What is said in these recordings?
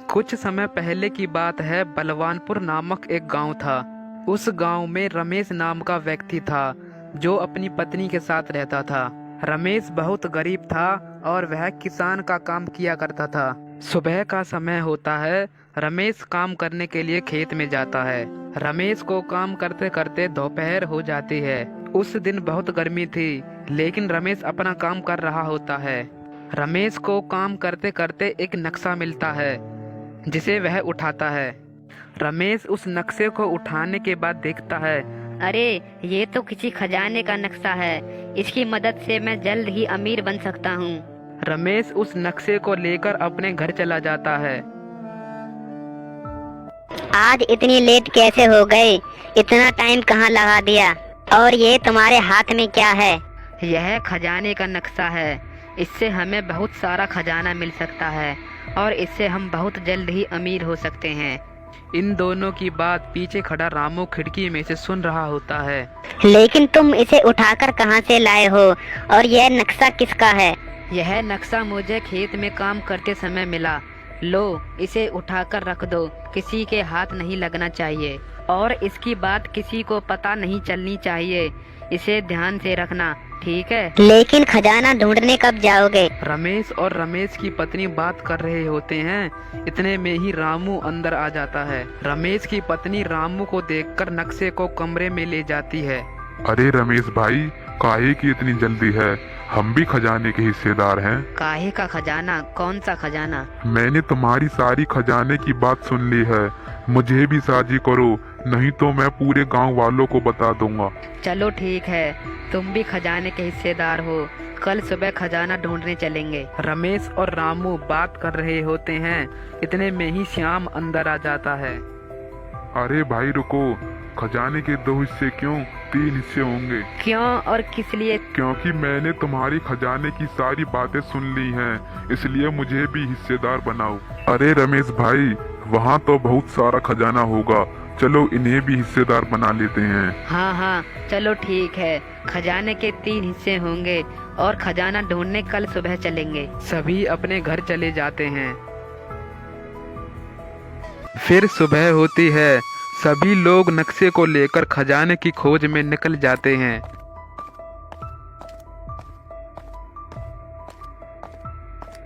कुछ समय पहले की बात है। बलवानपुर नामक एक गांव था। उस गांव में रमेश नाम का व्यक्ति था जो अपनी पत्नी के साथ रहता था। रमेश बहुत गरीब था और वह किसान का काम किया करता था। सुबह का समय होता है। रमेश काम करने के लिए खेत में जाता है। रमेश को काम करते करते दोपहर हो जाती है। उस दिन बहुत गर्मी थी, लेकिन रमेश अपना काम कर रहा होता है। रमेश को काम करते करते एक नक्शा मिलता है जिसे वह उठाता है। रमेश उस नक्शे को उठाने के बाद देखता है, अरे ये तो किसी खजाने का नक्शा है। इसकी मदद से मैं जल्द ही अमीर बन सकता हूँ। रमेश उस नक्शे को लेकर अपने घर चला जाता है। आज इतनी लेट कैसे हो गए? इतना टाइम कहाँ लगा दिया? और ये तुम्हारे हाथ में क्या है? यह खजाने का नक्शा है। इससे हमें बहुत सारा खजाना मिल सकता है और इससे हम बहुत जल्द ही अमीर हो सकते हैं। इन दोनों की बात पीछे खड़ा रामू खिड़की में से सुन रहा होता है। लेकिन तुम इसे उठाकर कहाँ से लाए हो और यह नक्शा किसका है? यह नक्शा मुझे खेत में काम करते समय मिला। लो, इसे उठाकर रख दो। किसी के हाथ नहीं लगना चाहिए और इसकी बात किसी को पता नहीं चलनी चाहिए। इसे ध्यान से रखना, ठीक है? लेकिन खजाना ढूंढने कब जाओगे? रमेश और रमेश की पत्नी बात कर रहे होते हैं। इतने में ही रामू अंदर आ जाता है। रमेश की पत्नी रामू को देखकर नक्शे को कमरे में ले जाती है। अरे रमेश भाई, काहे की इतनी जल्दी है? हम भी खजाने के हिस्सेदार हैं। काहे का खजाना? कौन सा खजाना? मैंने तुम्हारी सारी खजाने की बात सुन ली है। मुझे भी साझी करो, नहीं तो मैं पूरे गांव वालों को बता दूंगा। चलो ठीक है, तुम भी खजाने के हिस्सेदार हो। कल सुबह खजाना ढूंढने चलेंगे। रमेश और रामू बात कर रहे होते हैं। इतने में ही श्याम अंदर आ जाता है। अरे भाई रुको, खजाने के 2 हिस्से क्यों, 3 हिस्से होंगे। क्यों और किस लिए? क्योंकि मैंने तुम्हारी खजाने की सारी बातें सुन ली हैं, इसलिए मुझे भी हिस्सेदार बनाओ। अरे रमेश भाई, वहाँ तो बहुत सारा खजाना होगा, चलो इन्हें भी हिस्सेदार बना लेते हैं। हाँ हाँ, चलो ठीक है। खजाने के 3 हिस्से होंगे और खजाना ढूंढने कल सुबह चलेंगे। सभी अपने घर चले जाते हैं। फिर सुबह होती है। सभी लोग नक्शे को लेकर खजाने की खोज में निकल जाते हैं।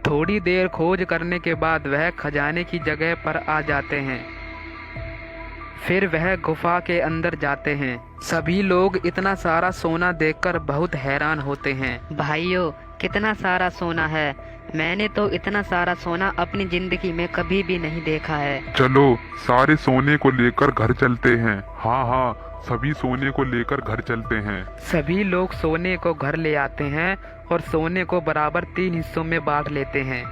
थोड़ी देर खोज करने के बाद वह खजाने की जगह पर आ जाते हैं। फिर वह गुफा के अंदर जाते हैं। सभी लोग इतना सारा सोना देखकर बहुत हैरान होते हैं। भाइयों, कितना सारा सोना है! मैंने तो इतना सारा सोना अपनी जिंदगी में कभी भी नहीं देखा है। चलो सारे सोने को लेकर घर चलते हैं। हाँ हाँ, सभी सोने को लेकर घर चलते हैं। सभी लोग सोने को घर ले आते हैं और सोने को बराबर 3 हिस्सों में बांट लेते हैं।